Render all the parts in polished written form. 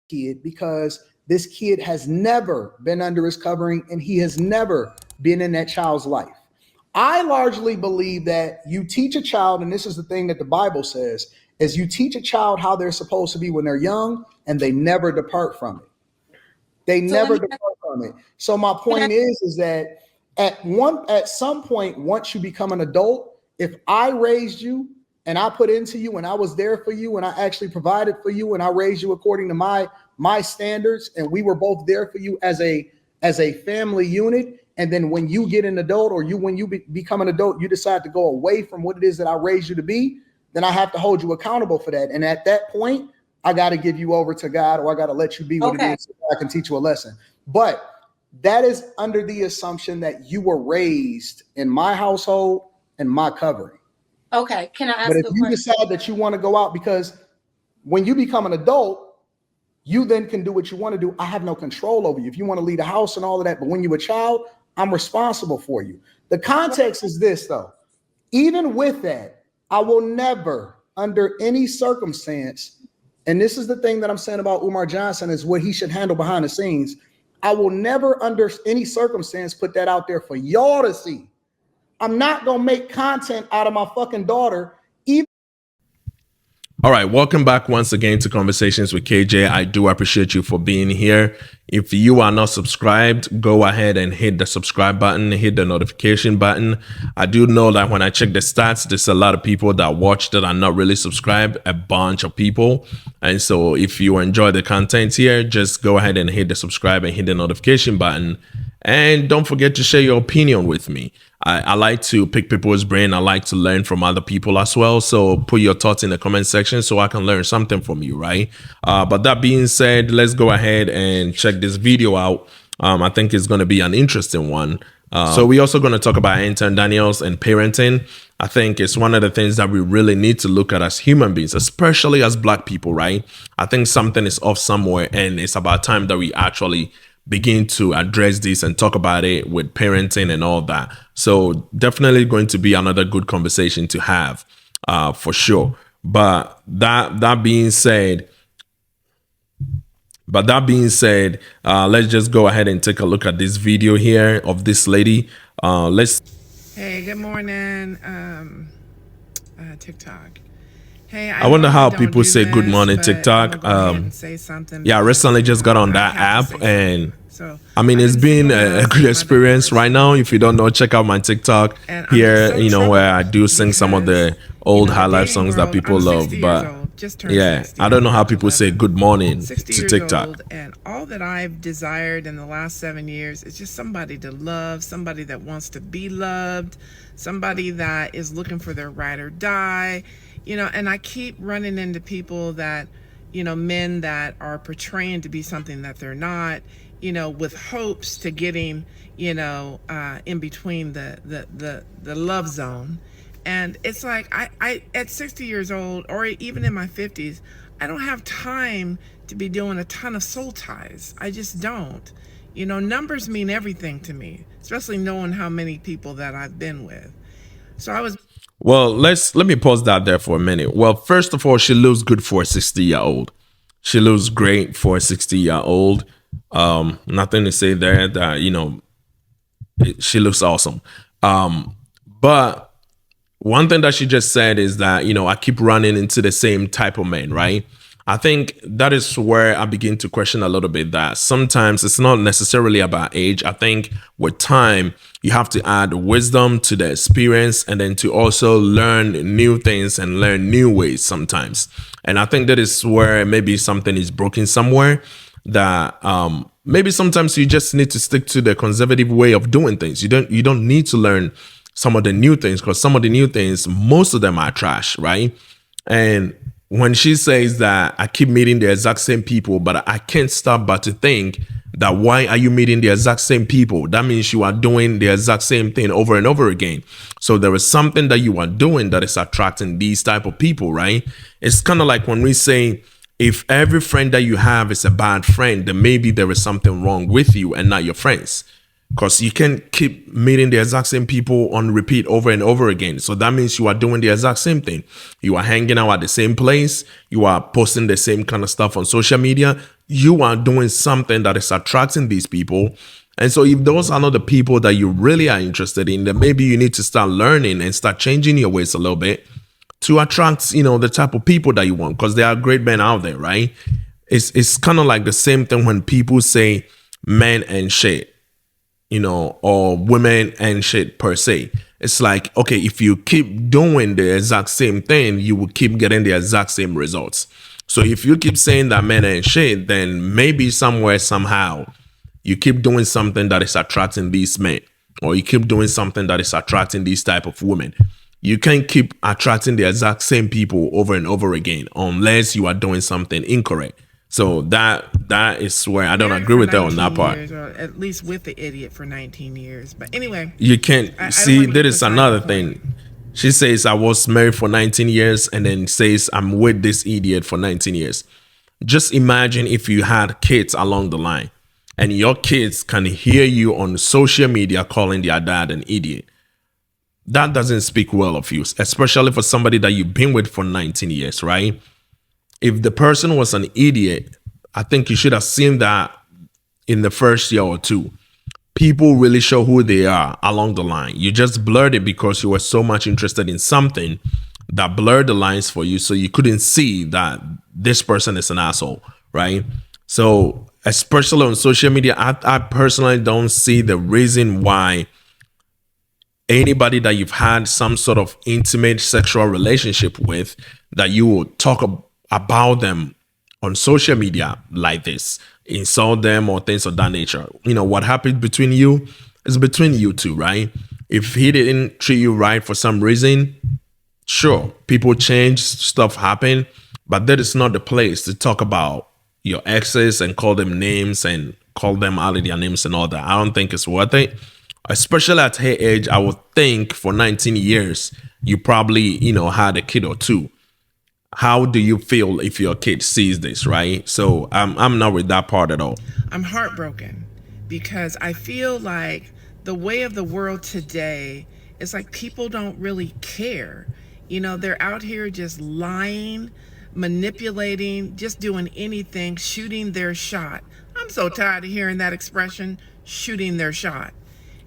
kid because this kid has never been under his covering and he has never been in that child's life. I largely believe that you teach a child, and this is the thing that the Bible says, is you teach a child how they're supposed to be when they're young, and they never depart from it. They never depart from it. So my point is that at some point, once you become an adult, if I raised you and I put into you and I was there for you and I actually provided for you and I raised you according to my standards, and we were both there for you as a family unit, and then when you get an adult, or when you become an adult, you decide to go away from what it is that I raised you to be, then I have to hold you accountable for that. And at that point, I got to give you over to God, or I got to let you be what it is so I can teach you a lesson. But that is under the assumption that you were raised in my household and my covering. Okay, can I ask But if you decide that you want to go out, because when you become an adult, you then can do what you want to do. I have no control over you. If you want to leave the house and all of that, but when you're a child, I'm responsible for you. The context is this, though. Even with that, I will never, under any circumstance, and this is the thing that I'm saying about Umar Johnson, is what he should handle behind the scenes. I will never, under any circumstance, put that out there for y'all to see. I'm not going to make content out of my fucking daughter. All right, welcome back once again to Conversations with KJ. I do appreciate you for being here. If you are not subscribed, go ahead and hit the subscribe button, hit the notification button. I do know that when I check the stats, there's a lot of people that watch that are not really subscribed, a bunch of people. And so if you enjoy the content here, just go ahead and hit the subscribe and hit the notification button. And don't forget to share your opinion with me. I like to pick people's brain. I like to learn from other people as well. So put your thoughts in the comment section so I can learn something from you, right? But that being said, let's go ahead and check this video out. I think it's going to be an interesting one. So we're also going to talk about antondaniels and parenting. I think it's one of the things that we really need to look at as human beings, especially as Black people, right? I think something is off somewhere, and it's about time that we actually begin to address this and talk about it with parenting and all that. So definitely going to be another good conversation to have, for sure. But that being said, let's just go ahead and take a look at this video here of this lady. Hey, good morning, TikTok. Hey, I wonder how people say good morning, TikTok. Yeah, I recently just got on that app, and I mean, it's been a good experience right now. If you don't know, check out my TikTok here, where I do sing some of the old high life songs that people love. But yeah, I don't know how people say good morning to TikTok. And all that I've desired in the last 7 years is just somebody to love, somebody that wants to be loved, somebody that is looking for their ride or die. And I keep running into people that, men that are portraying to be something that they're not, with hopes to getting, in between the love zone. And it's like, I at 60 years old, or even in my 50s, I don't have time to be doing a ton of soul ties. I just don't. Numbers mean everything to me, especially knowing how many people that I've been with. So Well, let me pause that there for a minute. Well, first of all, she looks good for a 60-year-old. She looks great for a 60-year-old. Nothing to say there that, she looks awesome. But one thing that she just said is that, I keep running into the same type of men, right? I think that is where I begin to question a little bit that sometimes it's not necessarily about age. I think with time, you have to add wisdom to the experience, and then to also learn new things and learn new ways sometimes. And I think that is where maybe something is broken somewhere, that maybe sometimes you just need to stick to the conservative way of doing things. You don't need to learn some of the new things, because some of the new things, most of them are trash, right? And when she says that I keep meeting the exact same people, but I can't stop but to think that why are you meeting the exact same people? That means you are doing the exact same thing over and over again. So there is something that you are doing that is attracting these type of people, right? It's kind of like when we say, if every friend that you have is a bad friend, then maybe there is something wrong with you and not your friends. because you can't keep meeting the exact same people on repeat over and over again. So that means you are doing the exact same thing. You are hanging out at the same place. You are posting the same kind of stuff on social media. You are doing something that is attracting these people. And so if those are not the people that you really are interested in, then maybe you need to start learning and start changing your ways a little bit to attract, the type of people that you want, because there are great men out there, right? It's kind of like the same thing when people say men and shit, or women and shit per se. It's like, okay, if you keep doing the exact same thing, you will keep getting the exact same results. So if you keep saying that men and shit, then maybe somewhere, somehow, you keep doing something that is attracting these men, or you keep doing something that is attracting these type of women. You can't keep attracting the exact same people over and over again unless you are doing something incorrect. So that is where I don't Married agree for with that on that 19 part. years, or at least with the idiot for 19 years. But anyway, You can't I don't see, want to there is decide another the point. thing. She says I was married for 19 years and then says I'm with this idiot for 19 years. Just imagine if you had kids along the line and your kids can hear you on social media calling their dad an idiot. That doesn't speak well of you, especially for somebody that you've been with for 19 years, right? If the person was an idiot, I think you should have seen that in the first year or two. People really show who they are along the line. You just blurred it because you were so much interested in something that blurred the lines for you, so you couldn't see that this person is an asshole, right? So, especially on social media, I personally don't see the reason why anybody that you've had some sort of intimate sexual relationship with, that you will talk about them on social media like this, insult them or things of that nature. What happened between you is between you two, right? If he didn't treat you right for some reason, sure, people change, stuff happen, but that is not the place to talk about your exes and call them names and call them out of their names and all that. I don't think it's worth it. Especially at her age, I would think for 19 years, you probably, had a kid or two. How do you feel if your kid sees this, right? So I'm not with that part at all. I'm heartbroken because I feel like the way of the world today is like people don't really care. They're out here just lying, manipulating, just doing anything, shooting their shot. I'm so tired of hearing that expression, shooting their shot.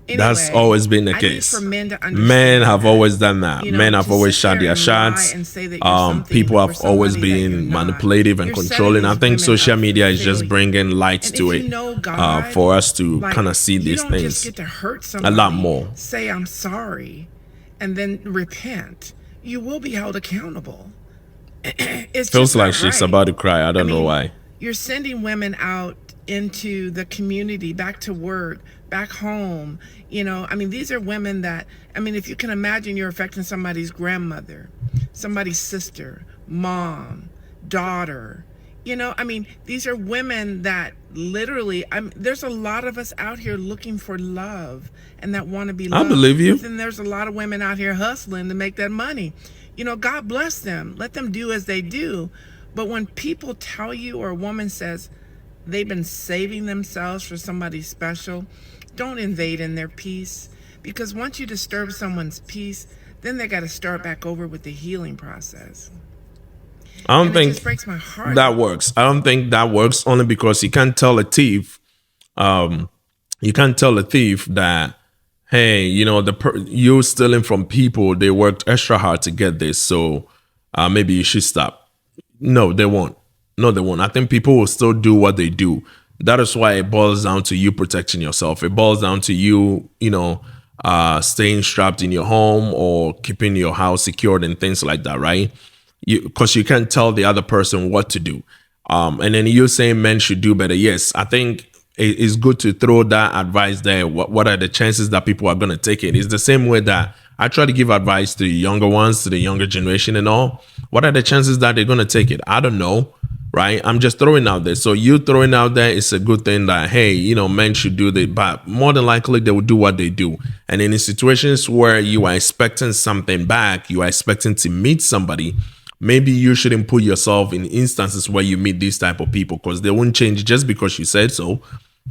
That's Anyway, always been the I need case. for men to understand Men have that, always done that. Men have to always sit shot there their and shots. lie and say that you're something People or have always somebody that you're been not, manipulative and you're setting controlling. I these think women social up for media is just failure. bringing lights And to if it, you know God, for us to like, kind of see you these don't just things get to hurt a somebody, lot more. say I'm sorry, and then repent. You will be held accountable. It's Feels just like not she's right. about to cry. I don't know why. You're sending women out into the community, back to work, back home. These are women that, if you can imagine, you're affecting somebody's grandmother, somebody's sister, mom, daughter. These are women that literally, there's a lot of us out here looking for love and that want to be I loved. believe you. But then there's a lot of women out here hustling to make that money. God bless them. Let them do as they do. But when people tell you, or a woman says they've been saving themselves for somebody special, don't invade in their peace. Because once you disturb someone's peace, then they got to start back over with the healing process. I don't And it think just breaks my heart. that works. I don't think that works, only because you can't tell a thief, that, hey, you stealing from people, they worked extra hard to get this, so maybe you should stop. No, they won't. No, they won't. I think people will still do what they do. That is why it boils down to you protecting yourself. It boils down to you, staying strapped in your home or keeping your house secured and things like that, right? Because you can't tell the other person what to do. And then you're saying men should do better. Yes, I think it's good to throw that advice there. What are the chances that people are going to take it? It's the same way that I try to give advice to the younger ones, to the younger generation and all. What are the chances that they're going to take it? I don't know, right? I'm just throwing out there. So you throwing out there is a good thing that, hey, men should do that. But more than likely, they will do what they do. And in situations where you are expecting something back, you are expecting to meet somebody, maybe you shouldn't put yourself in instances where you meet these type of people, because they won't change just because you said so,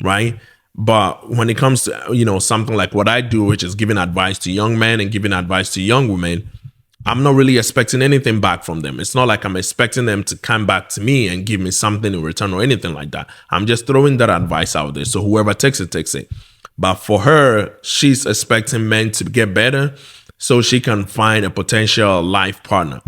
right? But when it comes to, something like what I do, which is giving advice to young men and giving advice to young women, I'm not really expecting anything back from them. It's not like I'm expecting them to come back to me and give me something in return or anything like that. I'm just throwing that advice out there. So whoever takes it, takes it. But for her, she's expecting men to get better so she can find a potential life partner.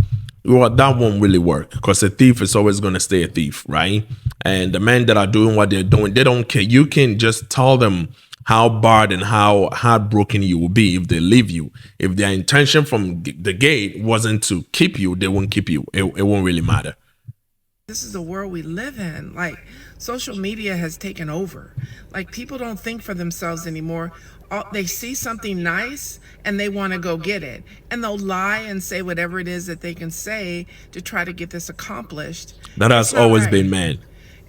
Well, that won't really work because a thief is always going to stay a thief, right? And the men that are doing what they're doing, they don't care. You can just tell them how bad and how heartbroken you will be if they leave you. If their intention from the gate wasn't to keep you, they won't keep you. It won't really matter. This is the world we live in. Like, social media has taken over. Like, people don't think for themselves anymore. They see something nice and they want to go get it, and they'll lie and say whatever it is that they can say to try to get this accomplished. That has It's not always right. been men.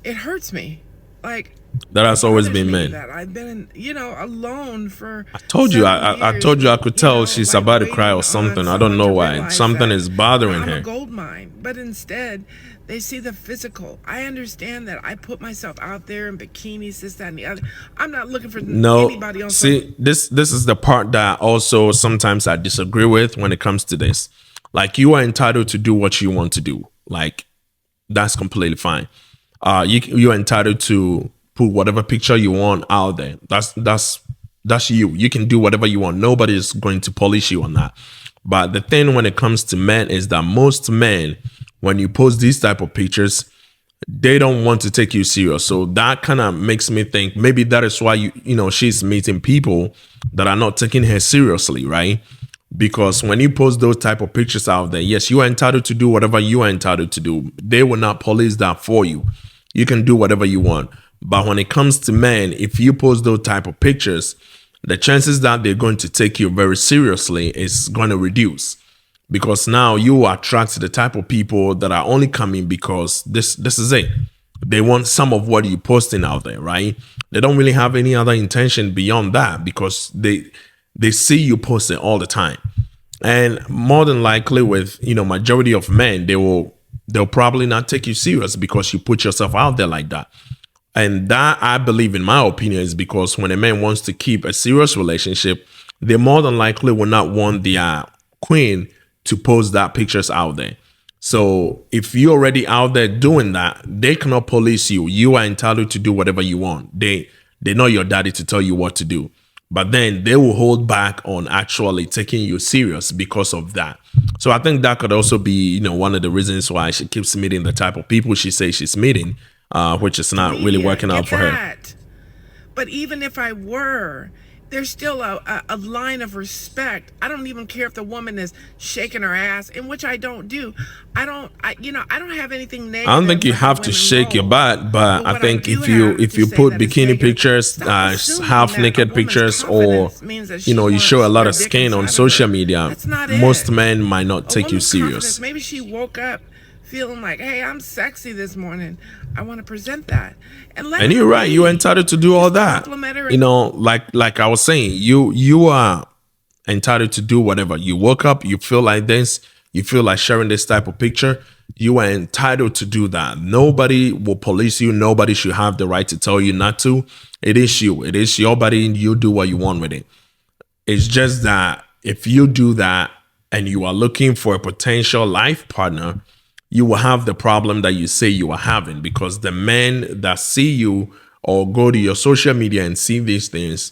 It hurts me. Like, That has it always bothers been me men. that I've been, alone for. I told you, 7 I told you I years, could tell she's like, about to cry or waiting something. on I don't know someone to why. realize Something that, is bothering I'm a her. gold mine. But instead, they see the physical. I understand that I put myself out there in bikinis, this, that, and the other. I'm not looking for No, anybody on see, this is the part that also sometimes I disagree with when it comes to this. Like, you are entitled to do what you want to do. Like, that's completely fine. You're entitled to put whatever picture you want out there. That's you. You can do whatever you want. Nobody's going to polish you on that. But the thing when it comes to men is that most men, when you post these type of pictures, they don't want to take you serious. So that kind of makes me think maybe that is why she's meeting people that are not taking her seriously, right? Because when you post those type of pictures out there, yes, you are entitled to do whatever you are entitled to do. They will not police that for you. You can do whatever you want. But when it comes to men, if you post those type of pictures, the chances that they're going to take you very seriously is going to reduce, because now you attract the type of people that are only coming because this is it. They want some of what you're posting out there, right? They don't really have any other intention beyond that because they see you posting all the time. And more than likely with, majority of men, they'll probably not take you serious because you put yourself out there like that. And that, I believe, in my opinion, is because when a man wants to keep a serious relationship, they more than likely will not want their queen to post that pictures out there. So if you're already out there doing that, they cannot police you. You are entitled to do whatever you want. They're not your daddy to tell you what to do. But then they will hold back on actually taking you serious because of that. So I think that could also be, one of the reasons why she keeps meeting the type of people she says she's meeting, which is not really working out for her. But even if I were, there's still a line of respect. I don't even care if the woman is shaking her ass, in which I don't do. I don't have anything negative. I don't think you have to shake your butt, but I think if you put bikini pictures, half naked pictures, or you show a lot of skin on social media, most men might not take you serious. Maybe she woke up feeling like, hey, I'm sexy this morning. I want to present that. And you're right, you're entitled to do all that. Like I was saying, you are entitled to do whatever. You woke up, you feel like this, you feel like sharing this type of picture, you are entitled to do that. Nobody will police you. Nobody should have the right to tell you not to. It is you. It is your body, and you do what you want with it. It's just that if you do that and you are looking for a potential life partner, you will have the problem that you say you are having, because the men that see you or go to your social media and see these things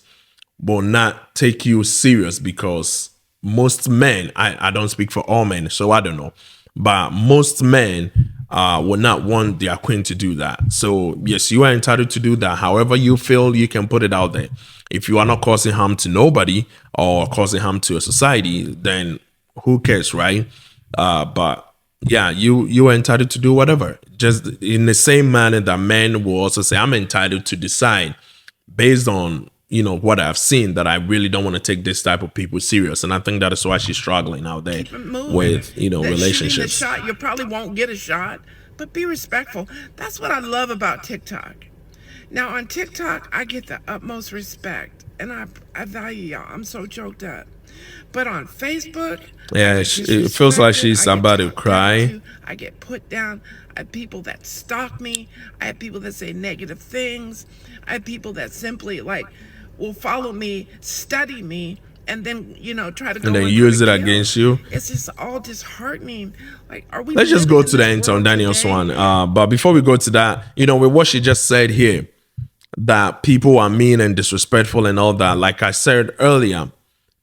will not take you serious, because most men, I don't speak for all men, so I don't know, but most men will not want their queen to do that. So yes, you are entitled to do that. However you feel, you can put it out there. If you are not causing harm to nobody or causing harm to a society, then who cares, right? But yeah, you are entitled to do whatever. Just in the same manner that men will also say, I'm entitled to decide based on, what I've seen, that I really don't want to take this type of people serious. And I think that is why she's struggling out there with, relationships. Shot, you probably won't get a shot, but be respectful. That's what I love about TikTok. Now on TikTok, I get the utmost respect, and I value y'all. I'm so choked up. But on Facebook, I Yeah, get it feels like disrespected. she's I get about to talked down cry. to. I get put down. I have people that stalk me. I have people that say negative things. I have people that simply like will follow me, study me, and then try to And go then and try to use it kill. against you. It's just all disheartening. Like, are we Let's just living go in to the this Anton world Daniels today? one. But before we go to that, with what she just said here, that people are mean and disrespectful and all that. Like I said earlier,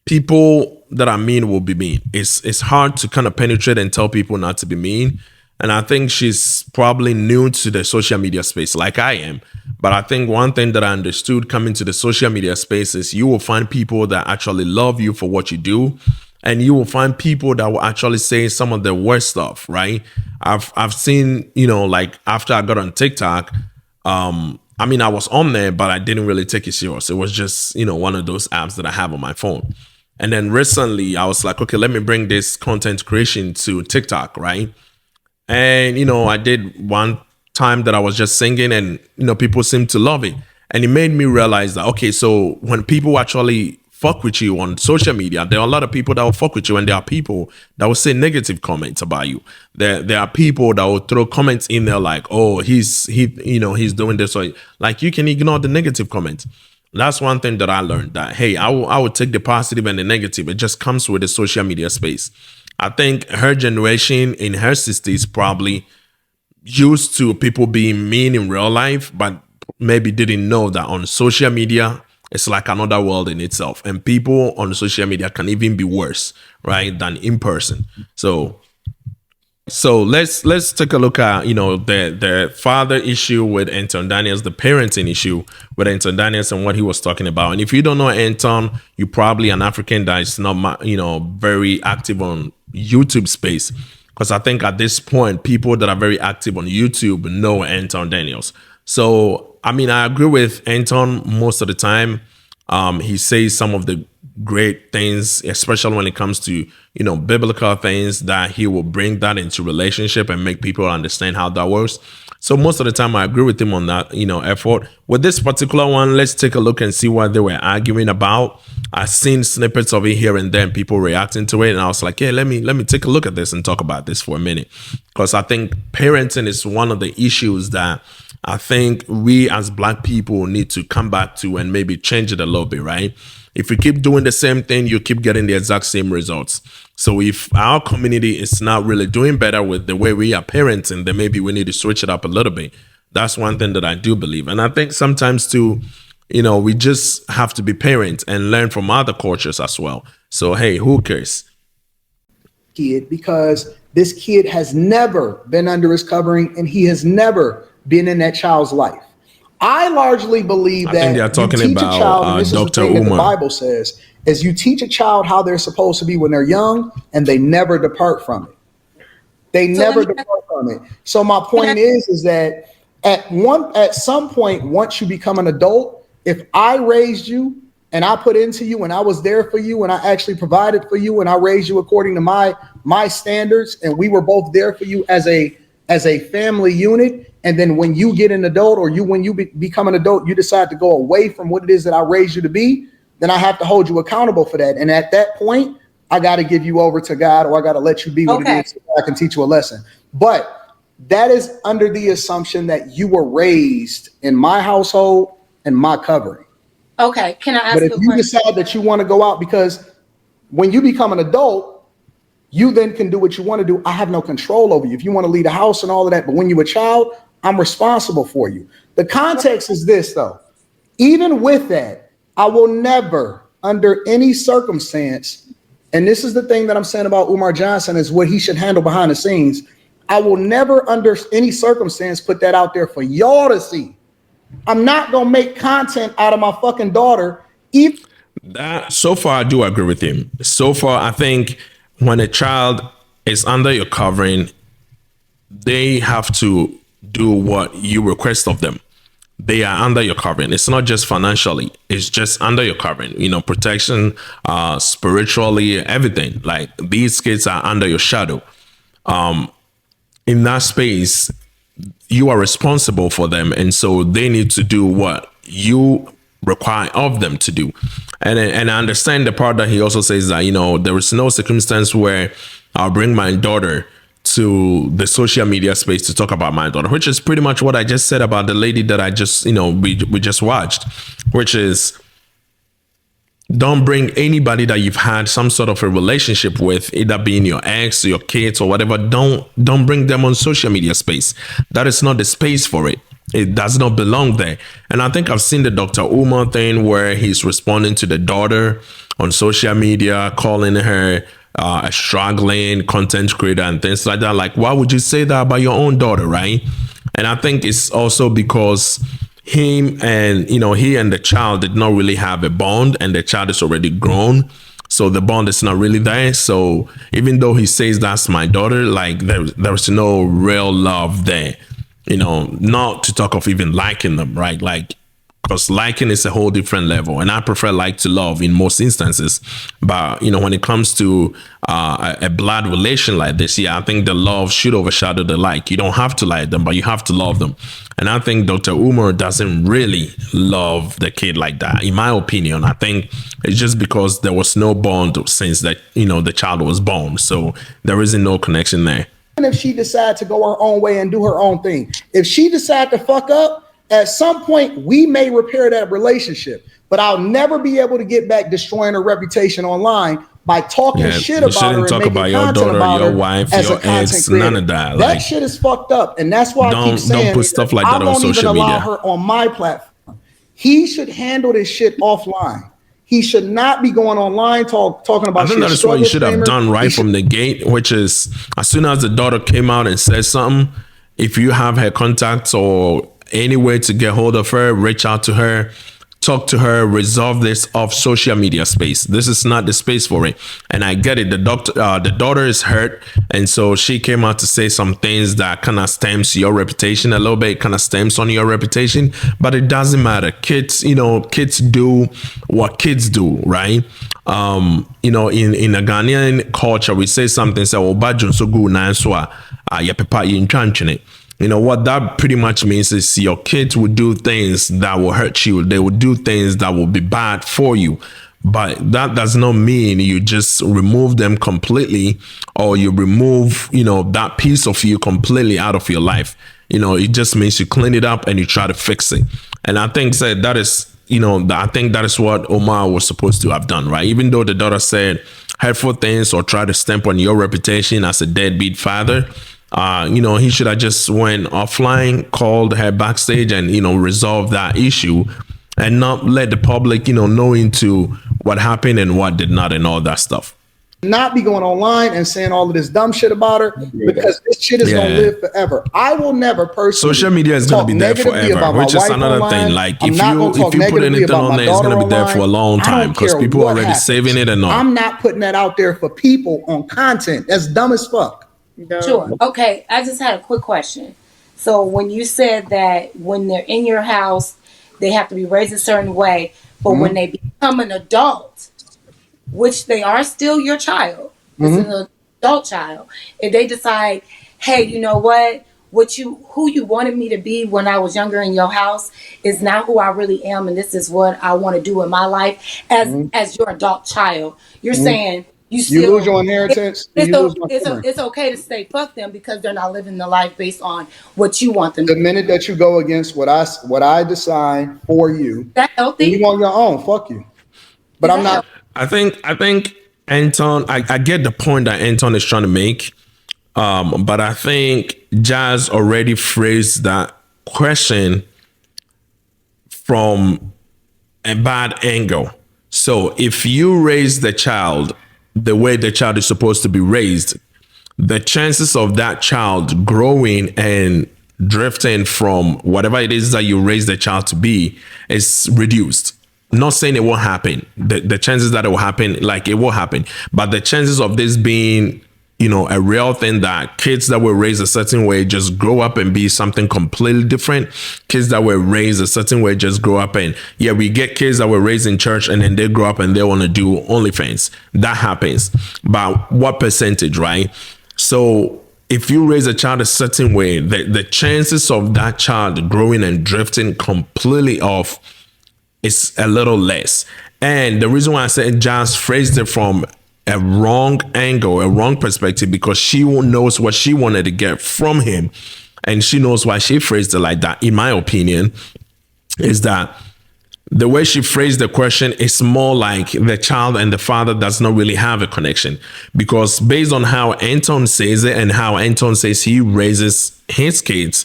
people that are mean will be mean. It's hard to kind of penetrate and tell people not to be mean. And I think she's probably new to the social media space, like I am. But I think one thing that I understood coming to the social media space is you will find people that actually love you for what you do, and you will find people that will actually say some of the worst stuff. Right? I've seen, like after I got on TikTok. I mean, I was on there, but I didn't really take it serious. It was just, one of those apps that I have on my phone. And then recently I was like, okay, let me bring this content creation to TikTok, right? And, I did one time that I was just singing and, people seemed to love it. And it made me realize that, okay, so when people actually fuck with you on social media, there are a lot of people that will fuck with you, and there are people that will say negative comments about you. There are people that will throw comments in there like, oh, he's doing this, or like you can ignore the negative comments. That's one thing that I learned, that hey, I will take the positive and the negative. It just comes with the social media space. I think her generation in her 60s probably used to people being mean in real life, but maybe didn't know that on social media, it's like another world in itself. And people on social media can even be worse, right, than in person. So let's take a look at the father issue with Anton Daniels, the parenting issue with Anton Daniels, and what he was talking about. And if you don't know Anton, you're probably an African that is not very active on YouTube space, because I think at this point people that are very active on YouTube know Anton Daniels. So I mean, I agree with Anton most of the time. He says some of the great things, especially when it comes to biblical things, that he will bring that into relationship and make people understand how that works. So most of the time I agree with him on that effort. With this particular one, let's take a look and see what they were arguing about. I've seen snippets of it here and then, people reacting to it, and I was like, yeah, let me take a look at this and talk about this for a minute, because I think parenting is one of the issues that I think we as Black people need to come back to and maybe change it a little bit, right? If you keep doing the same thing, you keep getting the exact same results. So if our community is not really doing better with the way we are parenting, then maybe we need to switch it up a little bit. That's one thing that I do believe. And I think sometimes too, we just have to be parents and learn from other cultures as well. So, hey, who cares? Kid, because this kid has never been under his covering, and he has never been in that child's life. I largely believe I think they are that you talking teach a about child, and this is the Dr. thing that the Umar. Bible says, is you teach a child how they're supposed to be when they're young, and they never depart from it. They So let never me depart from it. So my point is that at some point, once you become an adult, if I raised you and I put into you and I was there for you and I actually provided for you and I raised you according to my standards, and we were both there for you as a family unit, and then when you get an adult, or when you become an adult, you decide to go away from what it is that I raised you to be, then I have to hold you accountable for that. And at that point, I got to give you over to God, or I got to let you be what it is so I can teach you a lesson. But that is under the assumption that you were raised in my household and my covering. Okay, can I ask But if a you question? decide that you want to go out, because when you become an adult, you then can do what you want to do. I have no control over you. If you want to leave the house and all of that, but when you're a child, I'm responsible for you. The context is this, though. Even with that, I will never, under any circumstance, and this is the thing that I'm saying about Umar Johnson, is what he should handle behind the scenes. I will never, under any circumstance, put that out there for y'all to see. I'm not going to make content out of my fucking daughter. That, so far, I do agree with him. So far, I think when a child is under your covering, they have to do what you request of them. They are under your covering. It's not just financially, it's just under your covering, protection, spiritually, everything. Like, these kids are under your shadow. In that space, you are responsible for them. And so they need to do what you require of them to do. And I understand the part that he also says that, there is no circumstance where I'll bring my daughter to the social media space to talk about my daughter, which is pretty much what I just said about the lady that I just, we just watched, which is, don't bring anybody that you've had some sort of a relationship with, either being your ex or your kids or whatever. Don't bring them on social media space. That is not the space for it. It does not belong there. And I think I've seen the Dr. Umar thing where he's responding to the daughter on social media, calling her a struggling content creator and things like that. Like, why would you say that about your own daughter, right? And I think it's also because he and the child did not really have a bond, and the child is already grown, so the bond is not really there. So even though he says that's my daughter, like there's no real love there, not to talk of even liking them, right? Like, because liking is a whole different level, and I prefer like to love in most instances. But when it comes to a blood relation like this, I think the love should overshadow the like. You don't have to like them, but you have to love them. And I think Dr. Umar doesn't really love the kid like that, in my opinion. I think it's just because there was no bond since that the child was born, so there isn't no connection there. And if she decides to go her own way and do her own thing, if she decides to fuck up, at some point, we may repair that relationship, but I'll never be able to get back destroying her reputation online by talking shit about her and talk making about your content daughter, about your her wife, as your a content ex, creator. none of that. That shit is fucked up, and that's why I keep saying don't put stuff like that I on won't social even allow media. her on my platform. He should handle this shit offline. He should not be going online talking about. I think that is what you should have done right from the gate, which is as soon as the daughter came out and said something, if you have her contacts or any way to get hold of her, reach out to her, talk to her, resolve this off social media space. This is not the space for it. And I get it. The daughter is hurt, and so she came out to say some things that kind of stems your reputation a little bit, kind of stems on your reputation. But it doesn't matter. Kids, kids do what kids do, right? In a Ghanaian culture, we say something, say, "Oh, badjon so good na so ya pepa yin twantwene." What that pretty much means is your kids will do things that will hurt you. They will do things that will be bad for you. But that does not mean you just remove them completely, or you remove, that piece of you completely out of your life. It just means you clean it up and you try to fix it. And I think that is, I think that is what Umar was supposed to have done, right? Even though the daughter said hurtful things or tried to stamp on your reputation as a deadbeat father, he should have just went offline, called her backstage, and resolved that issue, and not let the public know into what happened and what did not and all that stuff. Not be going online and saying all of this dumb shit about her, because this shit is gonna live forever. I will never personally. Social media is gonna be there forever, which is another thing. Like if you put anything on there, it's gonna be there for a long time because people are already saving it and all. I'm not putting that out there for people on content. That's dumb as fuck. Sure. Okay. I just had a quick question. So when you said that when they're in your house, they have to be raised a certain way, but when they become an adult, which they are still your child, it's an adult child, if they decide, hey, you know what? Who you wanted me to be when I was younger in your house is now who I really am, and this is what I want to do in my life as your adult child. You're saying you lose your inheritance. It's okay to say fuck them because they're not living the life based on what you want them to. The minute that you go against what I decide for you, that healthy? You on your own. Fuck you. But I'm not. I think Anton. I get the point that Anton is trying to make, but I think Jazz already phrased that question from a bad angle. So if you raise the child the way the child is supposed to be raised, the chances of that child growing and drifting from whatever it is that you raise the child to be is reduced. Not saying it won't happen. The chances that it will happen, like it will happen, but the chances of this being, a real thing, that kids that were raised a certain way just grow up and be something completely different. Kids that were raised a certain way just grow up and we get kids that were raised in church and then they grow up and they want to do OnlyFans. That happens. But what percentage, right? So if you raise a child a certain way, the chances of that child growing and drifting completely off it's a little less. And the reason why I said Jazz phrased it from a wrong angle, a wrong perspective, because she knows what she wanted to get from him. And she knows why she phrased it like that, in my opinion, is that the way she phrased the question is more like the child and the father does not really have a connection. Because based on how Anton says it and how Anton says he raises his kids,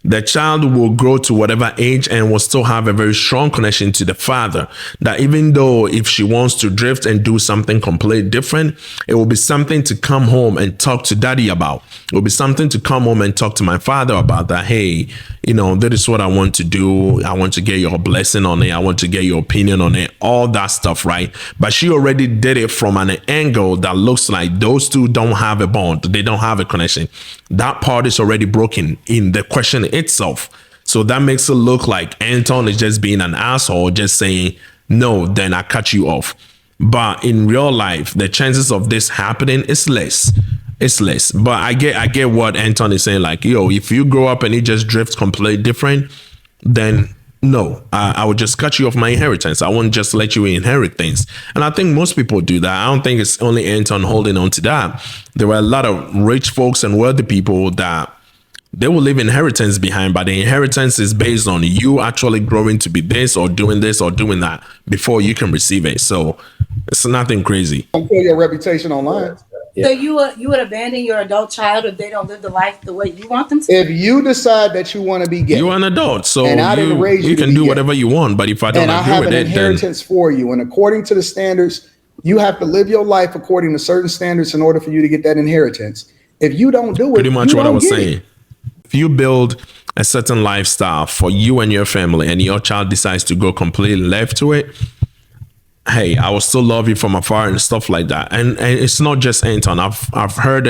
the child will grow to whatever age and will still have a very strong connection to the father. That even though if she wants to drift and do something completely different, it will be something to come home and talk to daddy about. It will be something to come home and talk to my father about, that, hey, that is what I want to do. I want to get your blessing on it. I want to get your opinion on it, all that stuff, right? But she already did it from an angle that looks like those two don't have a bond. They don't have a connection. That part is already broken in the question itself. So that makes it look like Anton is just being an asshole, just saying, no, then I cut you off. But in real life, the chances of this happening is less. It's less. But I get what Anton is saying. Like, if you grow up and you just drift completely different, then no, I would just cut you off my inheritance. I won't just let you inherit things. And I think most people do that. I don't think it's only Anton holding on to that. There were a lot of rich folks and wealthy people that they will leave inheritance behind, but the inheritance is based on you actually growing to be this or doing that before you can receive it. So it's nothing crazy. Don't kill your reputation online. So you would abandon your adult child if they don't live the life the way you want them to? If you decide that you want to be gay, you're an adult, so and I didn't raise you can do whatever you want. But if I don't and I agree have with an it, inheritance for you, and according to the standards, you have to live your life according to certain standards in order for you to get that inheritance. If you don't do it, pretty much you what I don't was get saying. it. If you build a certain lifestyle for you and your family, and your child decides to go completely left to it, hey, I will still love you from afar and stuff like that. And it's not just Anton. I've heard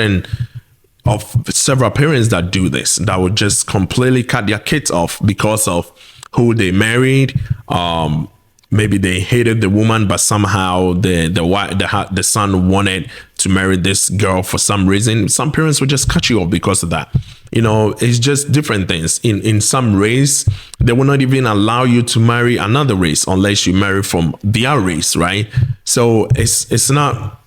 of several parents that do this, that would just completely cut their kids off because of who they married. Maybe they hated the woman, but somehow the son wanted to marry this girl for some reason. Some parents would just cut you off because of that. It's just different things. In some race, they will not even allow you to marry another race unless you marry from their race, right? So it's not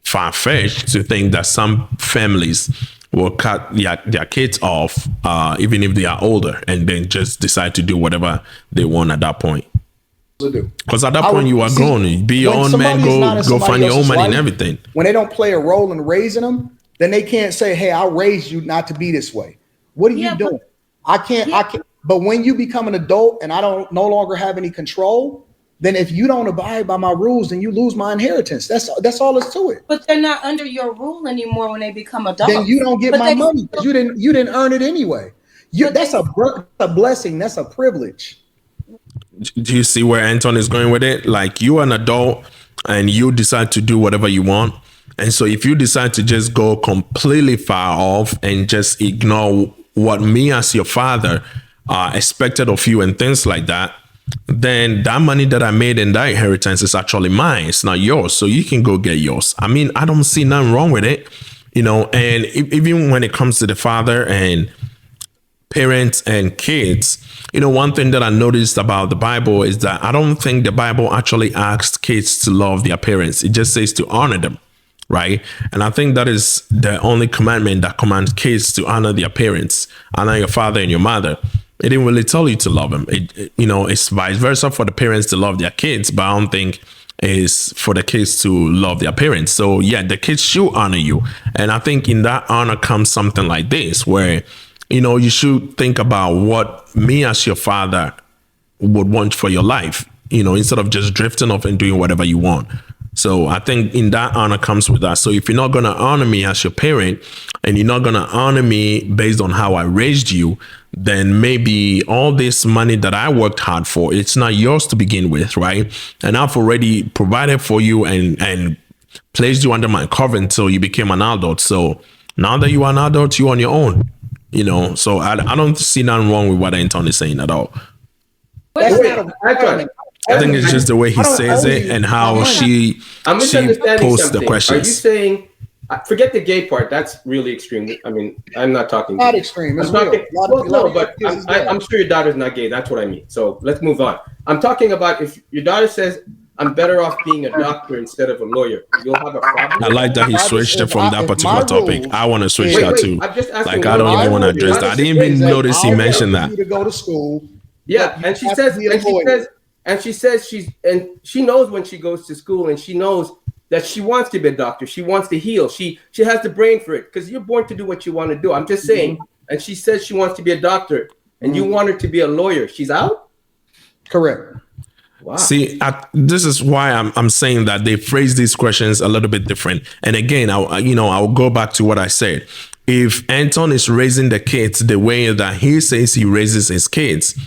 far-fetched to think that some families will cut their kids off, even if they are older, and then just decide to do whatever they want at that point. Because at that point you are grown. Be your own man. Go find your own money and everything. When they don't play a role in raising them, then they can't say, "Hey, I raised you not to be this way." What are you doing? I can't. But when you become an adult and I don't no longer have any control, then if you don't abide by my rules, then you lose my inheritance. That's all there's to it. But they're not under your rule anymore when they become adults. Then you don't get my money because you didn't earn it anyway. That's a blessing. That's a privilege. Do you see where Anton is going with it? Like, you are an adult and you decide to do whatever you want. And so if you decide to just go completely far off and just ignore what me as your father expected of you and things like that, then that money that I made in that inheritance is actually mine. It's not yours. So you can go get yours. I mean, I don't see nothing wrong with it, and even when it comes to the father and parents and kids, one thing that I noticed about the Bible is that I don't think the Bible actually asks kids to love their parents. It just says to honor them, right? And I think that is the only commandment that commands kids to honor their parents, honor your father and your mother. It didn't really tell you to love them. It's vice versa for the parents to love their kids, but I don't think is for the kids to love their parents. So yeah, the kids should honor you. And I think in that honor comes something like this, where you should think about what me as your father would want for your life, instead of just drifting off and doing whatever you want. So I think in that honor comes with that. So if you're not going to honor me as your parent and you're not going to honor me based on how I raised you, then maybe all this money that I worked hard for, it's not yours to begin with, right? And I've already provided for you and placed you under my cover until you became an adult. So now that you are an adult, you're on your own. So I don't see nothing wrong with what Anton is saying at all. I think it's just the way he says it and how she posts the questions. Are you saying Forget the gay part. That's really extreme. I mean, I'm not talking. Not extreme. It's I'm talking. real. A lot of But kids is gay. I'm sure your daughter's not gay. That's what I mean. So let's move on. I'm talking about if your daughter says, I'm better off being a doctor instead of a lawyer, you'll have a problem. I like that he switched it from that particular topic. I want to switch that too. I'm just asking. Like, I don't even want to address that. I didn't even notice he mentioned that. You to go to school. Yeah, and she says, she knows when she goes to school, and she knows that she wants to be a doctor. She wants to heal. She has the brain for it, because you're born to do what you want to do. I'm just saying. And she says she wants to be a doctor, and you want her to be a lawyer. She's out? Correct. Wow. See, this is why I'm saying that they phrase these questions a little bit different. And again, I'll go back to what I said. If Anton is raising the kids the way that he says he raises his kids,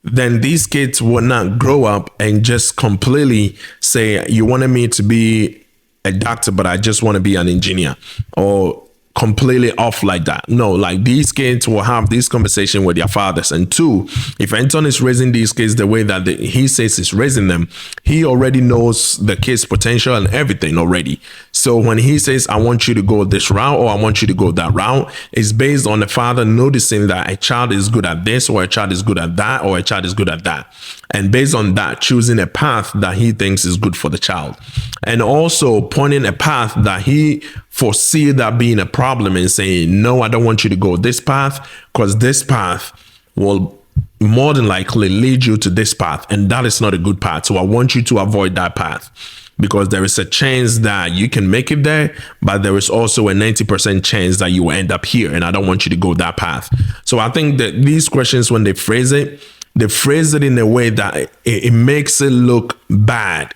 then these kids will not grow up and just completely say, you wanted me to be a doctor, but I just want to be an engineer, or completely off like that. No, like, these kids will have this conversation with their fathers. And two, if Anton is raising these kids the way that he says he's raising them, he already knows the kids' potential and everything already. So when he says, I want you to go this route, or I want you to go that route, it's based on the father noticing that a child is good at this, or a child is good at that, or a child is good at that. And based on that, choosing a path that he thinks is good for the child. And also pointing a path that he foresee that being a problem, and saying, no, I don't want you to go this path, because this path will more than likely lead you to this path, and that is not a good path. So I want you to avoid that path, because there is a chance that you can make it there, but there is also a 90% chance that you will end up here, and I don't want you to go that path. So I think that these questions, when they phrase it in a way that it makes it look bad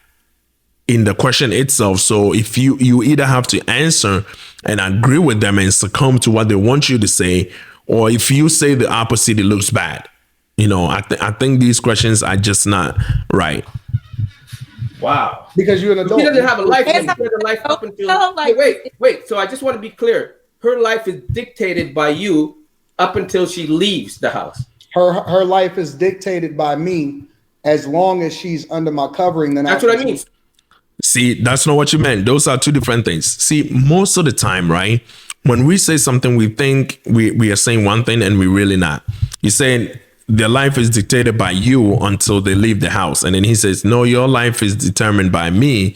in the question itself. So if you either have to answer and agree with them and succumb to what they want you to say, or if you say the opposite, it looks bad. I think these questions are just not right. Wow. Because you're an adult. She doesn't have a life. She had a life up until. Wait. So I just want to be clear. Her life is dictated by you up until she leaves the house. Her life is dictated by me as long as she's under my covering. Then that's what I mean. See, that's not what you meant. Those are two different things. See, most of the time, right, when we say something, we think we are saying one thing, and we're really not. You're saying their life is dictated by you until they leave the house. And then he says, no, your life is determined by me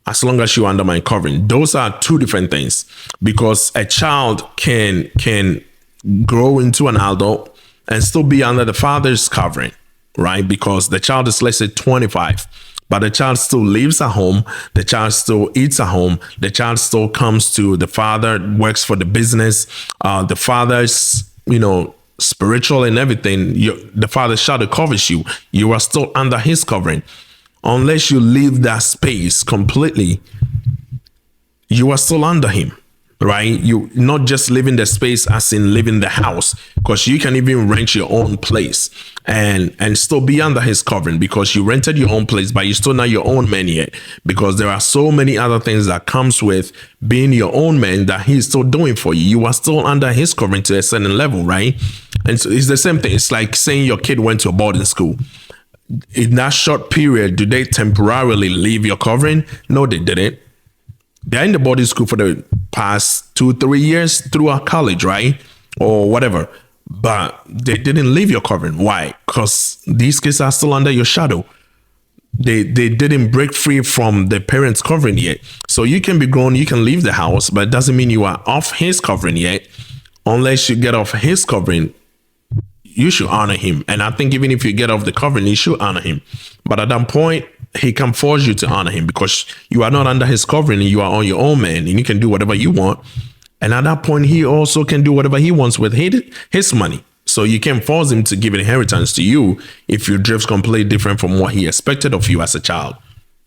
as long as you're under my covering. Those are two different things, because a child can grow into an adult and still be under the father's covering, right? Because the child is, let's say, 25, but the child still lives at home. The child still eats at home. The child still comes to the father, works for the business. The father's, spiritual and everything. The father's shadow covers you. You are still under his covering. Unless you leave that space completely, you are still under him. Right? You not just living the space as in living the house, because you can even rent your own place and still be under his covering, because you rented your own place, but you're still not your own man yet, because there are so many other things that comes with being your own man that he's still doing for you. You are still under his covering to a certain level, right? And so it's the same thing. It's like saying your kid went to a boarding school. In that short period, do they temporarily leave your covering? No, they didn't. They're in the boarding school for the past 2-3 years throughout college, right? Or whatever. But they didn't leave your covering. Why? Because these kids are still under your shadow. They didn't break free from the parents' covering yet. So you can be grown, you can leave the house, but it doesn't mean you are off his covering yet. Unless you get off his covering, you should honor him. And I think even if you get off the covering, you should honor him. But at that point, he can force you to honor him, because you are not under his covering and you are on your own, man, and you can do whatever you want. And at that point, he also can do whatever he wants with his money. So you can't force him to give an inheritance to you if you drift completely different from what he expected of you as a child.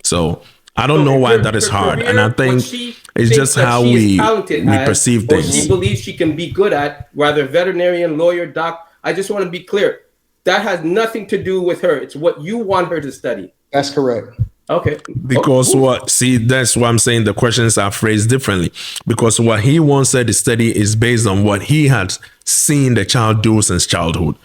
So I don't know why that is hard. And I think it's just how we perceive things. She believes she can be good at, whether veterinarian, lawyer, doc. I just want to be clear. That has nothing to do with her. It's what you want her to study. That's correct. Okay. Because that's why I'm saying the questions are phrased differently. Because what he wants her to study is based on what he had seen the child do since childhood,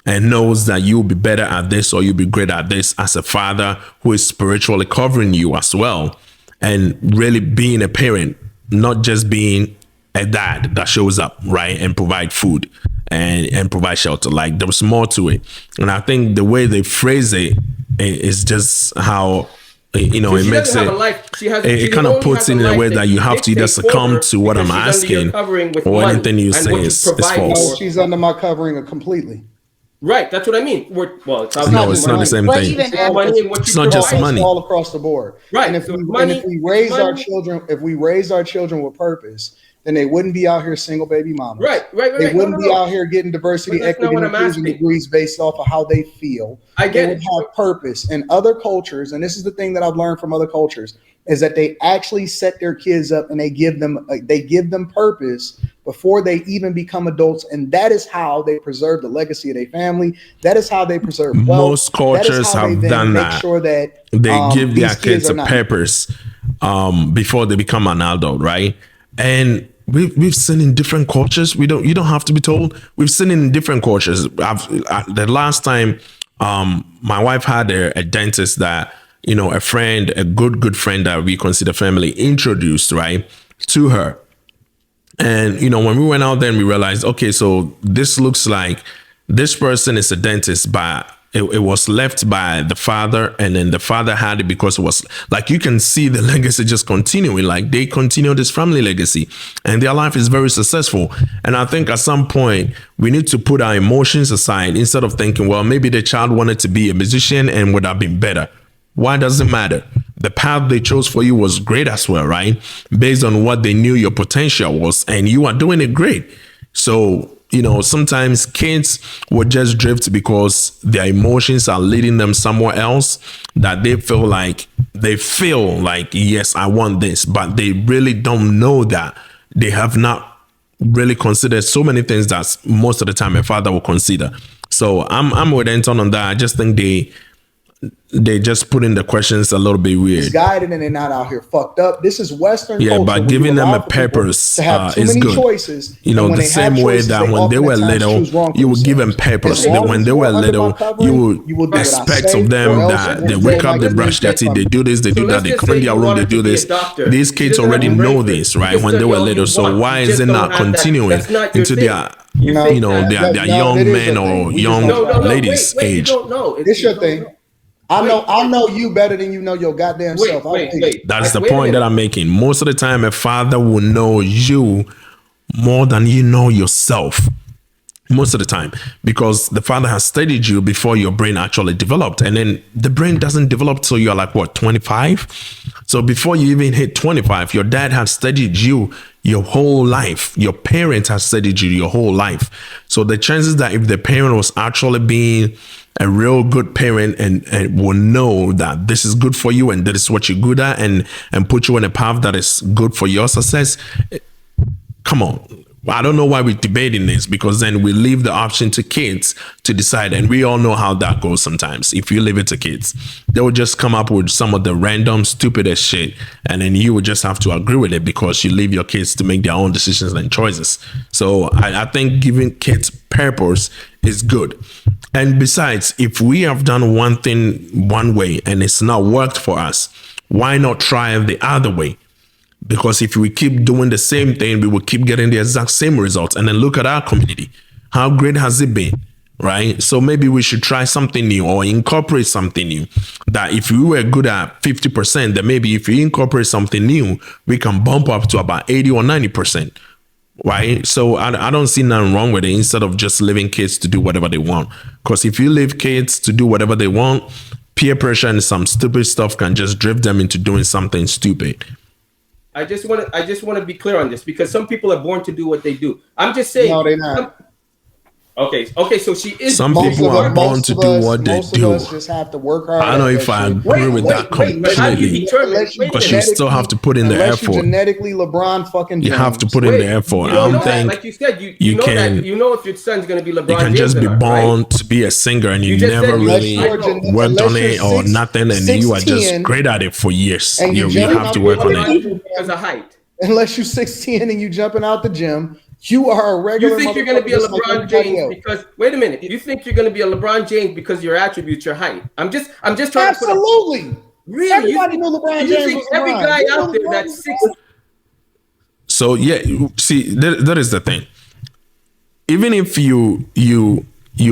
and knows that you'll be better at this, or you'll be great at this as a father who is spiritually covering you as well, and really being a parent not just being a dad that shows up, right, and provide food and provide shelter. Like there was more to it, and I think the way they phrase it is just how So it she makes doesn't have it. a life. She has. It She kind of only puts has it a in a life way that you have to either dictates for succumb her to what I'm because she's under your asking, covering with or money anything you and say what you is provide false. for. She's under my covering completely. Right, that's what I mean. Well, it's No, obviously it's not the money. same But thing. even It's money and what It's you not just provide. money. All across the board. Right. And if So we, it's money, and if we it's raise our money. children, if we raised our children with purpose, then they wouldn't be out here single baby mamas. Right. They wouldn't be No. out here getting diversity, But that's not equity, what and I'm inclusion asking. degrees based off of how they feel. I They get would it. have purpose. In other cultures, and this is the thing that I've learned from other cultures, is that they actually set their kids up and they give them purpose before they even become adults, and that is how they preserve the legacy of their family. That is how they preserve wealth. Most cultures That is how have they done make that. sure that They give their these kids are a not- purpose before they become an adult, right? And we've seen in different cultures. You don't have to be told. We've seen in different cultures. The last time my wife had a dentist that a friend, a good friend that we consider family, introduced right to her. And when we went out there and we realized, okay, so this looks like this person is a dentist, but it was left by the father, and then the father had it because it was like, you can see the legacy just continuing. Like they continue this family legacy and their life is very successful. And I think at some point we need to put our emotions aside instead of thinking, well, maybe the child wanted to be a musician and would have been better. Why does it matter? The path they chose for you was great as well, right? Based on what they knew your potential was, and you are doing it great. So, sometimes kids will just drift because their emotions are leading them somewhere else, that they feel like, yes, I want this, but they really don't know that they have not really considered so many things that most of the time a father will consider. So I'm with Anton on that. I just think they just put in the questions a little bit weird. Guided and they're not out here fucked up. This is Western culture. Yeah, but giving them a purpose is good. Choices, the same way that when they were little, you would give them purpose. That when they were little, you would expect of them that they wake up, they brush their teeth, they do this, they do that, they clean their room, they do this. These kids already know this, right? When they were little. So why is it not continuing into their their young men or young ladies' age? It's your thing. I know you better than you know your goddamn self. That's the point that I'm making. Most of the time, a father will know you more than you know yourself. Most of the time, because the father has studied you before your brain actually developed. And then the brain doesn't develop till you're like, 25? So before you even hit 25, your dad has studied you your whole life. Your parents have studied you your whole life. So the chances that if the parent was actually being a real good parent and will know that this is good for you and that is what you're good at and put you on a path that is good for your success, come on. I don't know why we're debating this, because then we leave the option to kids to decide. And we all know how that goes sometimes. If you leave it to kids, they will just come up with some of the random, stupidest shit. And then you would just have to agree with it because you leave your kids to make their own decisions and choices. So I think giving kids purpose is good. And besides, if we have done one thing one way and it's not worked for us, why not try the other way? Because if we keep doing the same thing, we will keep getting the exact same results. And then look at our community. How great has it been? Right? So maybe we should try something new or incorporate something new. That if we were good at 50%, then maybe if we incorporate something new, we can bump up to about 80 or 90%. Right? So I don't see nothing wrong with it, instead of just leaving kids to do whatever they want. Because if you leave kids to do whatever they want, peer pressure and some stupid stuff can just drift them into doing something stupid. I just want to be clear on this, because some people are born to do what they do. I'm just saying. No, they're not. Okay. So she is. Some people are born to do what they do. Most of us just have to work hard. I don't know if I agree with that completely, because you still have to put in the effort. effort. Genetically, LeBron fucking James. You have to put in the effort. I don't think, like you said, you know can. That, you know if your son's going to be LeBron. You can just be born to be a singer and you never really worked on it or nothing, and you are just great at it for years. You have to work on it because of height. Unless you're 16 and you jumping out the gym, you are a regular. You think you're going to be a LeBron James because? Wait a minute. You think you're going to be a LeBron James because your attributes, your height? I'm just trying to put. Absolutely. Really? Everybody knew LeBron James. You think every guy out there that's 6? So yeah, see, that is the thing. Even if you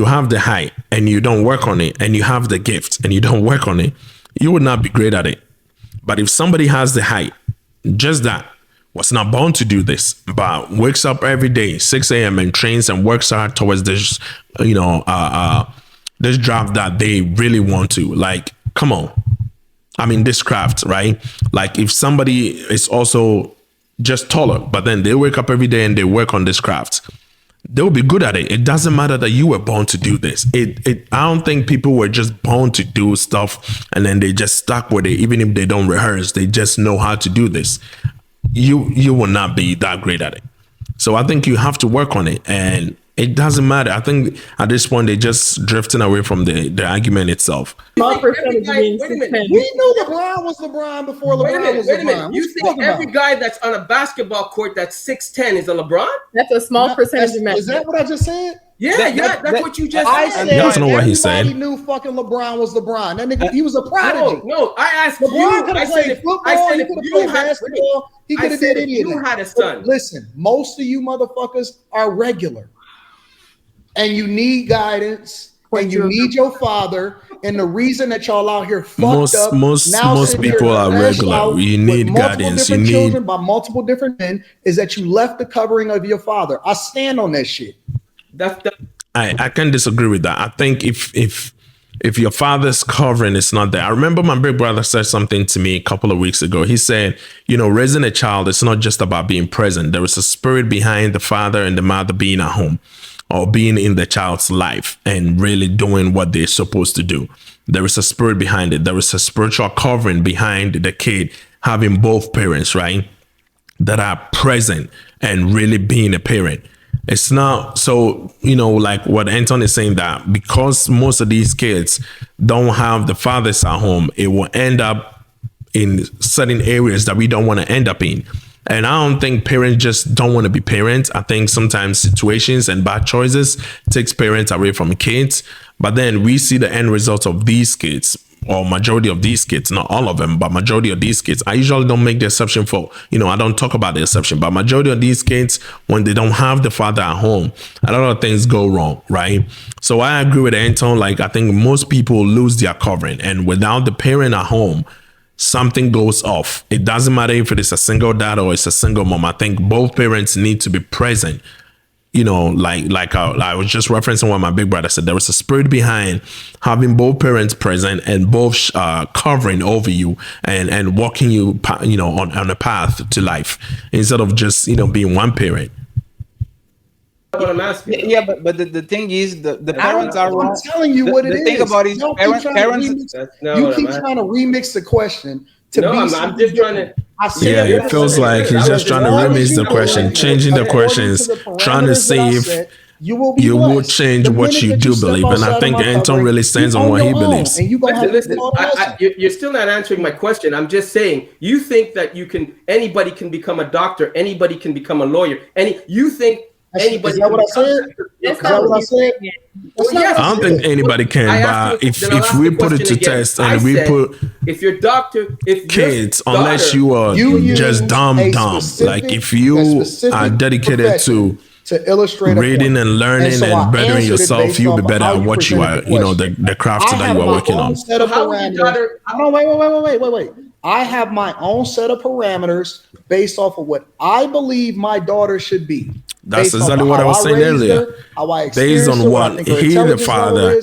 have the height and you don't work on it, and you have the gift and you don't work on it, you would not be great at it. But if somebody has the height, just that, was not born to do this, but wakes up every day 6 a.m. and trains and works hard towards this, this job that they really want to, like, come on. I mean, this craft, right? Like, if somebody is also just taller, but then they wake up every day and they work on this craft, they'll be good at it. It doesn't matter that you were born to do this. I don't think people were just born to do stuff and then they just stuck with it. Even if they don't rehearse, they just know how to do this. You will not be that great at it. So I think you have to work on it, and it doesn't matter. I think at this point they're just drifting away from the argument itself. Small percentage being Wait a minute. 6'10". We knew LeBron was LeBron before LeBron was Wait a minute. LeBron. You think every guy that's on a basketball court that's 6'10" is a LeBron? That's a small percentage of men. Is that what I just said? Yeah, that's what you just I said. said That's not what he said. Everybody knew fucking LeBron was LeBron. That nigga, he was a prodigy. No, I asked LeBron you. could I have said played if football. He could have you played had basketball. He could have did any of you that. had a son. But listen, most of you motherfuckers are regular, and you need guidance, and you need your father. And the reason that y'all out here fucked up, most sitting here people are crashed regular. out You with need multiple guidance. You different need. children by multiple different men, is that you left the covering of your father. I stand on that shit. I can disagree with that. I think if your father's covering is not there. I remember my big brother said something to me a couple of weeks ago. He said, raising a child is not just about being present. There is a spirit behind the father and the mother being at home or being in the child's life and really doing what they're supposed to do. There is a spirit behind it. There is a spiritual covering behind the kid having both parents, right, that are present and really being a parent. It's not so, like what Anton is saying, that because most of these kids don't have the fathers at home, it will end up in certain areas that we don't want to end up in. And I don't think parents just don't want to be parents. I think sometimes situations and bad choices takes parents away from kids. But then we see the end result of these kids, or majority of these kids, not all of them, but majority of these kids. I usually don't make the exception for, I don't talk about the exception, but majority of these kids, when they don't have the father at home, a lot of things go wrong, right? So I agree with Anton. Like, I think most people lose their covering, and without the parent at home, something goes off. It doesn't matter if it is a single dad or it's a single mom. I think both parents need to be present. Like I was just referencing what my big brother said. There was a spirit behind having both parents present and both covering over you and walking you, on a path to life instead of just, being one parent. What I'm asking. Yeah, but the thing is, the parents are wrong. I'm telling you what it is. The thing about it is, parents. You keep trying to remix the question. I'm just trying to. Yeah, it feels like he's just trying to remix the question, changing the questions, trying to see if you will change what you do believe. And I think Anton really stands on what he believes. Listen, you're still not answering my question. I'm just saying, you think that anybody can become a doctor, anybody can become a lawyer. You think anybody? Is that what I said? Is that what I said? I don't think anybody can, but if we put it to test and we put if your doctor, if kids, unless you are just dumb, like if you are dedicated to illustrate reading and learning and bettering yourself, you'll be better at what you are, the craft that you are working on. Wait. I have my own set of parameters based off of what I believe my daughter should be. That's exactly what I was saying earlier. Based on what he, the father,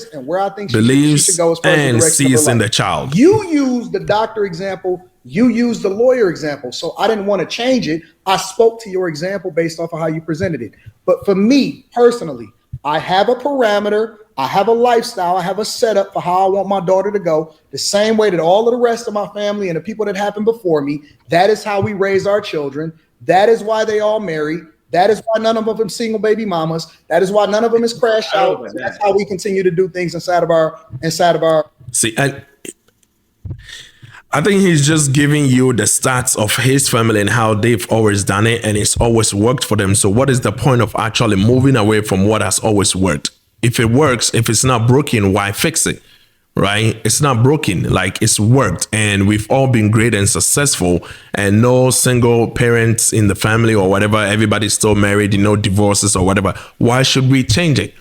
believes and sees in the child. You use the doctor example. You use the lawyer example. So I didn't want to change it. I spoke to your example based off of how you presented it. But for me personally, I have a parameter. I have a lifestyle. I have a setup for how I want my daughter to go. The same way that all of the rest of my family and the people that happened before me. That is how we raise our children. That is why they all marry. That is why none of them single baby mamas. That is why none of them is crashed out. That's how we continue to do things inside of our. See, I think he's just giving you the stats of his family and how they've always done it, and it's always worked for them. So what is the point of actually moving away from what has always worked? If it works, if it's not broken, why fix it? right? It's not broken, like it's worked, and we've all been great and successful, and no single parents in the family or whatever. Everybody's still married, no divorces or whatever. Why should we change it?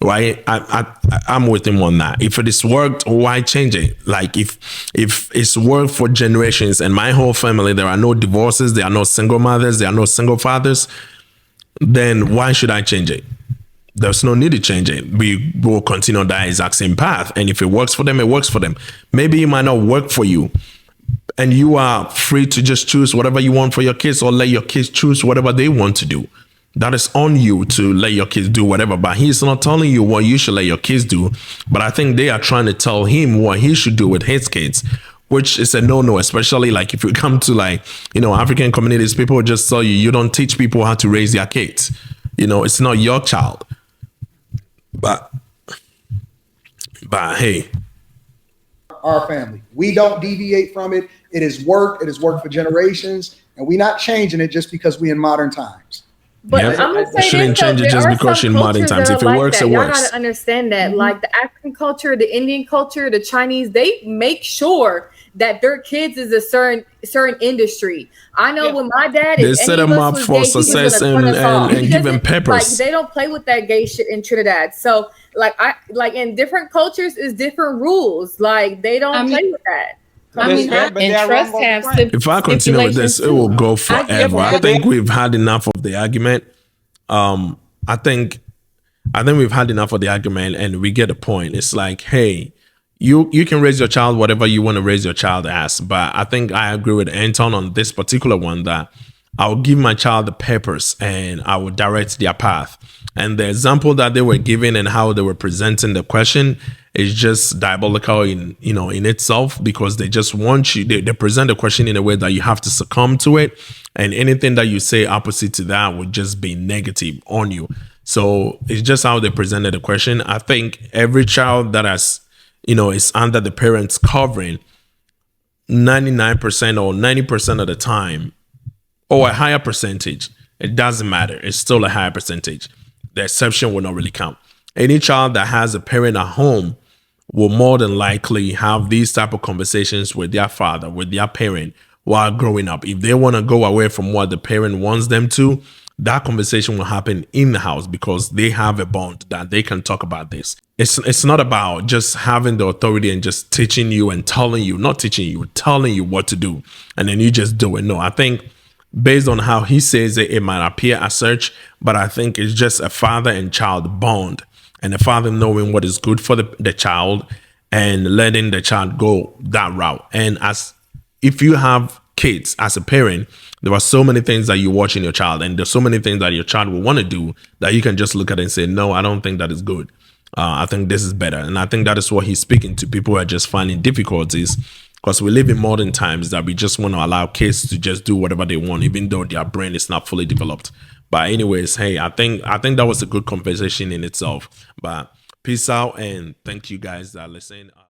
Right? I'm with him on that. If it is worked, why change it? Like if it's worked for generations, and my whole family, there are no divorces, there are no single mothers, there are no single fathers, then why should I change it? There's no need to change it. We will continue on that exact same path. And if it works for them, it works for them. Maybe it might not work for you. And you are free to just choose whatever you want for your kids, or let your kids choose whatever they want to do. That is on you to let your kids do whatever. But he's not telling you what you should let your kids do. But I think they are trying to tell him what he should do with his kids, which is a no-no, especially like if you come to African communities, people will just tell you, you don't teach people how to raise their kids. It's not your child. But hey, our family, we don't deviate from it. It has worked. It has worked for generations, and we're not changing it just because we in modern times. But yeah, I'm gonna say shouldn't this, though, change it just because you're in modern times. If it works, it works. Y'all gotta understand that, like the African culture, the Indian culture, the Chinese, they make sure that their kids is a certain industry. I know when my dad, they set them up for success and give them peppers. Like they don't play with that gay shit in Trinidad. So like in different cultures is different rules. Like they don't play with that. And trust have if I continue with this, it will go forever. I think we've had enough of the argument. I think we've had enough of the argument, and we get the point. It's like, hey, you can raise your child whatever you want to raise your child as. But I think I agree with Anton on this particular one, that I'll give my child the papers and I will direct their path. And the example that they were giving and how they were presenting the question is just diabolical in itself, because they just want you, they present the question in a way that you have to succumb to it. And anything that you say opposite to that would just be negative on you. So it's just how they presented the question. I think every child that has, is under the parents' covering, 99% or 90% of the time, or a higher percentage, it doesn't matter. It's still a higher percentage. The exception will not really count. Any child that has a parent at home will more than likely have these type of conversations with their father, with their parent while growing up. If they want to go away from what the parent wants them to, that conversation will happen in the house because they have a bond that they can talk about this. It's not about just having the authority and just teaching you and telling you what to do, and then you just do it. No, I think based on how he says it, it might appear as such, but I think it's just a father and child bond, and the father knowing what is good for the child and letting the child go that route. And if you have kids as a parent, there are so many things that you watch in your child, and there's so many things that your child will want to do that you can just look at it and say, no, I don't think that is good. I think this is better. And I think that is what he's speaking to. People who are just finding difficulties because we live in modern times that we just want to allow kids to just do whatever they want, even though their brain is not fully developed. But anyways, hey, I think that was a good conversation in itself. But peace out, and thank you guys that listen.